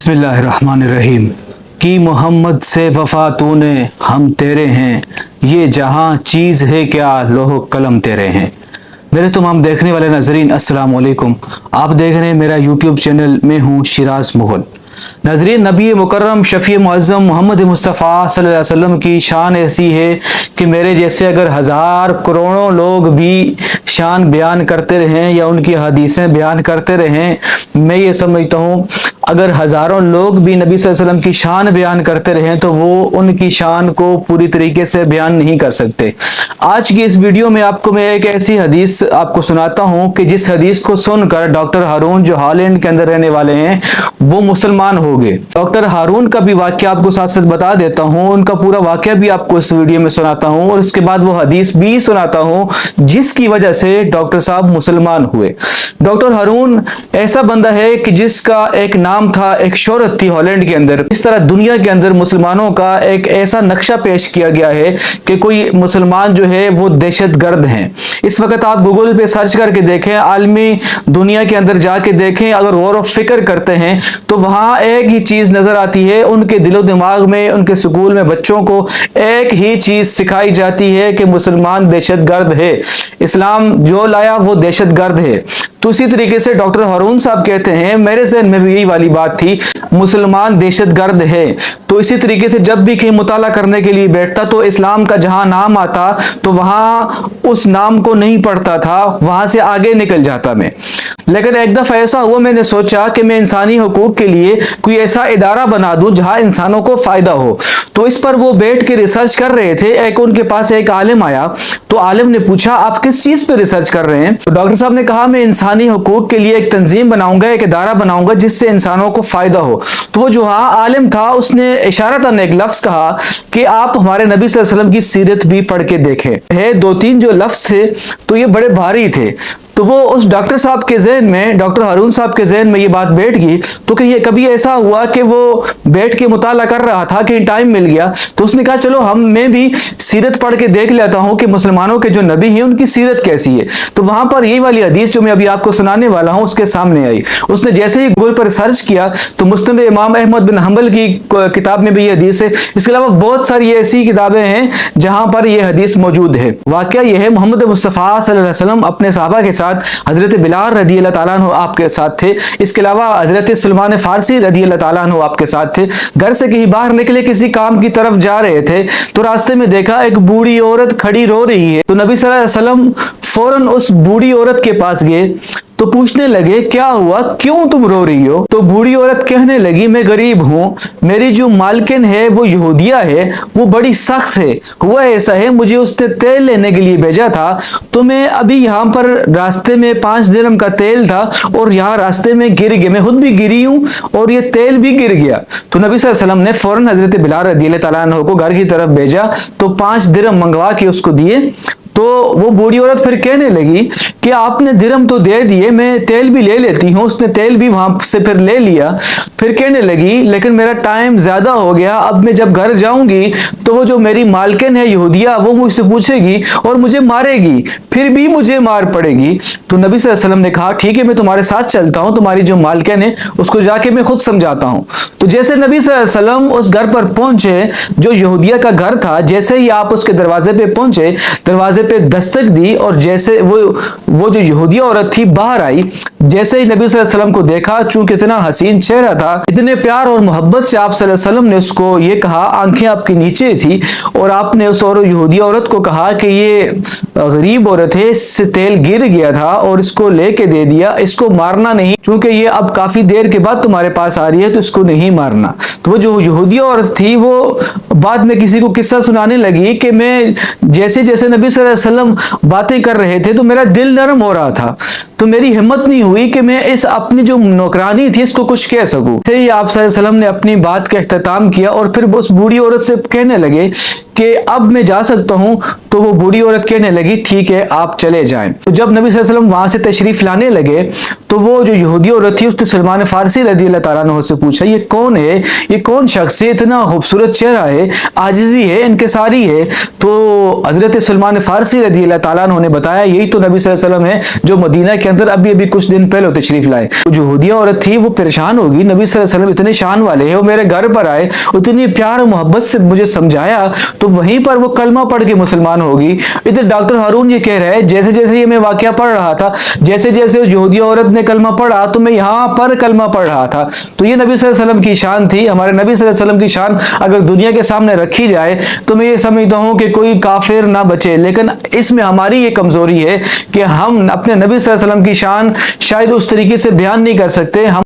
बिस्मिल्लाहिर्रहमानिर्रहीम। कि मोहम्मद से वफा तूने हम तेरे हैं, ये जहां चीज़ है क्या लोह कलम तेरे हैं। मेरे तमाम देखने वाले नाजरीन अस्सलाम वालेकुम। आप देख रहे हैं मेरा यूट्यूब चैनल। मैं हूँ शिराज मुगल। नाजरीन, नबी मुकर्रम शफ़ी मुअज़्ज़म मोहम्मद मुस्तफ़ा सल्लल्लाहु अलैहि वसल्लम की शान ऐसी है कि मेरे जैसे अगर हज़ार करोड़ों लोग भी शान बयान करते रहें या उनकी हदीसें बयान करते रहें, मैं ये समझता हूँ अगर हज़ारों लोग भी नबी सल्लल्लाहु अलैहि वसल्लम की शान बयान करते रहें तो वो उनकी शान को पूरी तरीके से बयान नहीं कर सकते। आज की इस वीडियो में आपको मैं एक ऐसी हदीस आपको सुनाता हूँ कि जिस हदीस को सुनकर डॉक्टर हारून जो हॉलैंड के अंदर रहने वाले हैं वो मुसलमान हो गए। डॉक्टर हारून का भी वाकया आपको साथ साथ बता देता हूँ, उनका पूरा वाकया भी आपको इस वीडियो में सुनाता हूँ और उसके बाद वो हदीस भी सुनाता हूँ जिसकी वजह से डॉक्टर साहब मुसलमान हुए। डॉक्टर हारून ऐसा बंदा है कि जिसका एक नाम था, एक शोहरत थी हॉलैंड के अंदर। इस तरह दुनिया के अंदर मुसलमानों का एक ऐसा नक्शा पेश किया गया है कि कोई मुसलमान जो है वो दहशतगर्द हैं। इस वक्त आप गूगल पे सर्च करके देखें, आलमी दुनिया के अंदर जाके देखें, अगर गौर व फिक्र करते हैं तो वहां एक ही चीज नजर आती है, उनके दिलो दिमाग में, उनके स्कूल में बच्चों को एक ही चीज सिखाई जाती है कि मुसलमान दहशतगर्द है, इस्लाम जो लाया वो दहशतगर्द है। तो इसी तरीके से डॉक्टर हारून साहब कहते हैं मेरे ज़हन में भी यही वाली बात थी, मुसलमान दहशतगर्द है। तो इसी तरीके से जब भी कहीं मुताला करने के लिए बैठता तो इस्लाम का जहां नाम आता तो वहां उस नाम को नहीं पढ़ता था, वहां से आगे निकल जाता मैं। लेकिन एक दफा ऐसा हुआ, मैंने सोचा कि मैं इंसानी हुकूक के लिए कोई ऐसा इदारा बना दूं जहां इंसानों को फायदा हो। तो इस पर वो बैठ के रिसर्च कर रहे थे। एक उनके पास एक आलिम आया, तो आलिम ने पूछा आप किस चीज पे रिसर्च कर रहे हैं। तो डॉक्टर साहब ने कहा मैं इंसानी हुकूक के लिए एक तंजीम बनाऊंगा, एक इदारा बनाऊंगा जिससे इंसानों को फायदा हो। तो वो जो आलिम था उसने इशारतन एक लफ्ज कहा कि आप हमारे नबी सल्लल्लाहु अलैहि वसल्लम की सीरत भी पढ़ के देखें। है दो तीन जो लफ्ज थे तो ये बड़े भारी थे। तो वो उस डॉक्टर साहब के ज़हन में, डॉक्टर हारून साहब के ज़हन में ये बात बैठ गई। तो कि ये कभी ऐसा हुआ कि वो बैठ के मुताला कर रहा था कि टाइम मिल गया तो उसने कहा चलो मैं भी सीरत पढ़ के देख लेता हूँ कि मुसलमानों के जो नबी हैं उनकी सीरत कैसी है। तो वहां पर यही वाली हदीस जो मैं अभी आपको सुनाने वाला हूँ उसके सामने आई। उसने जैसे ही गूगल पर सर्च किया तो मुस्नद इमाम अहमद बिन हंबल की किताब में भी ये हदीस है। इसके अलावा बहुत सारी ऐसी किताबें हैं जहां पर यह हदीस मौजूद है। वाकया यह है, मोहम्मद मुस्तफ़ा सल्लल्लाहु अलैहि वसल्लम अपने सहाबा के साथ हजरत बिलाल रदी अल्लाह ताला अन्हु आपके साथ थे। इसके अलावा हजरत सलमान फारसी रदी अल्लाह ताला अन्हु आपके साथ थे। घर से कहीं बाहर निकले, किसी काम की तरफ जा रहे थे तो रास्ते में देखा एक बूढ़ी औरत खड़ी रो रही है। तो नबी सल्लल्लाहु अलैहि वसल्लम फौरन उस बूढ़ी औरत के पास गए तो पूछने लगे क्या हुआ, क्यों तुम रो रही हो। तो बूढ़ी औरत कहने लगी मैं गरीब हूँ, मेरी जो मालकिन है वो यहूदिया है, वो बड़ी सख्त है। हुआ ऐसा है मुझे उसने तेल लेने के लिए भेजा था तो मैं अभी यहाँ पर रास्ते में 5 दिरहम का तेल था और यहाँ रास्ते में गिर गया, मैं खुद भी गिरी हूँ और ये तेल भी गिर गया। तो नबी सल्लल्लाहु अलैहि वसल्लम ने फौरन हजरत बिलाल रज़ियल्लाहु ताला अन्हु को घर की तरफ भेजा तो 5 दिरहम मंगवा के उसको दिए। तो वो बूढ़ी औरत फिर कहने लगी कि आपने दिरहम तो दे दिए, मैं तेल भी ले लेती हूँ। उसने तेल भी वहां से फिर ले लिया। फिर कहने लगी लेकिन मेरा टाइम ज्यादा हो गया, अब मैं जब घर जाऊंगी तो वो जो मेरी मालकिन है यहूदिया वो मुझसे पूछेगी और मुझे मारेगी, फिर भी मुझे मार पड़ेगी। तो नबी सल्लल्लाहु अलैहि वसल्लम ने कहा ठीक है मैं तुम्हारे साथ चलता हूँ, तुम्हारी जो मालकिन है उसको जाके मैं खुद समझाता हूँ। तो जैसे नबी सल्लल्लाहु अलैहि वसल्लम उस घर पर पहुंचे जो यहूदिया का घर था, जैसे ही आप उसके दरवाजे पे पहुंचे, दरवाजे पे दस्तक दी और जैसे वो जो यहूदिया औरत थी बाहर आई, जैसे ही नबी सल्लल्लाहु अलैहि वसल्लम को देखा, चूंकि इतना हसीन चेहरा था, इतने प्यार और मोहब्बत से आप सल्लल्लाहु अलैहि वसल्लम ने उसको ये कहा, आंखें आपकी नीचे थी और आपने उस और यहूदिया औरत को कहा कि ये गरीब औरत है, इससे तेल गिर गया था और इसको लेके दे दिया, इसको मारना नहीं, चूंकि ये अब काफी देर के बाद तुम्हारे पास आ रही है तो इसको नहीं मारना। तो वो जो यहूदिया औरत थी वो बाद में किसी को किस्सा सुनाने लगी कि मैं जैसे जैसे नबी सल्लल्लाहु अलैहि वसल्लम बातें कर रहे थे तो मेरा दिल नरम हो रहा था, तो मेरी हिम्मत नहीं हुई कि मैं इस अपनी जो नौकरानी थी इसको कुछ कह सकूं। से ही आप सल्लल्लाहु अलैहि वसल्लम ने अपनी बात का इख्तिताम किया और फिर उस बूढ़ी औरत से कहने लगे کہ اب میں جا سکتا ہوں، تو وہ بوڑھی عورت کہنے لگی ٹھیک ہے آپ چلے جائیں۔ تو جب نبی صلی اللہ علیہ وسلم وہاں سے تشریف لانے لگے تو وہ جو یہودی عورت تھی اس نے سلمان فارسی رضی اللہ تعالیٰ عنہ سے پوچھا یہ کون ہے، یہ کون شخص ہے، اتنا خوبصورت چہرہ ہے، عاجزی ہے، انکساری ہے؟ تو حضرت سلمان فارسی رضی اللہ تعالیٰ عنہ نے بتایا یہی تو نبی صلی اللہ علیہ وسلم ہے جو مدینہ کے اندر ابھی کچھ دن پہلے تشریف لائے۔ جو یہودیہ عورت تھی وہ پریشان ہوگی، نبی صلی اللہ علیہ وسلم اتنے شان والے ہیں، وہ میرے گھر پر آئے، اتنی پیار و محبت سے مجھے سمجھایا، تو وہیں پر وہ کلمہ پڑھ کے مسلمان ہوگی۔ ادھر ڈاکٹر ہارون یہ کہہ رہا ہے جیسے جیسے یہ میں واقعہ پڑھ رہا تھا، جیسے جیسے اس یہودیہ عورت نے کلمہ پڑھا تو میں یہاں پر کلمہ پڑھ رہا تھا۔ تو یہ نبی صلی اللہ علیہ وسلم کی شان تھی۔ ہمارے نبی صلی اللہ علیہ وسلم کی شان اگر دنیا کے سامنے رکھی جائے تو میں یہ سمجھتا ہوں کہ کوئی کافر نہ بچے، لیکن اس میں ہماری یہ کمزوری ہے کہ ہم اپنے نبی صلی اللہ علیہ وسلم کی شان شاید اس طریقے سے بیان نہیں کر سکتے۔ ہم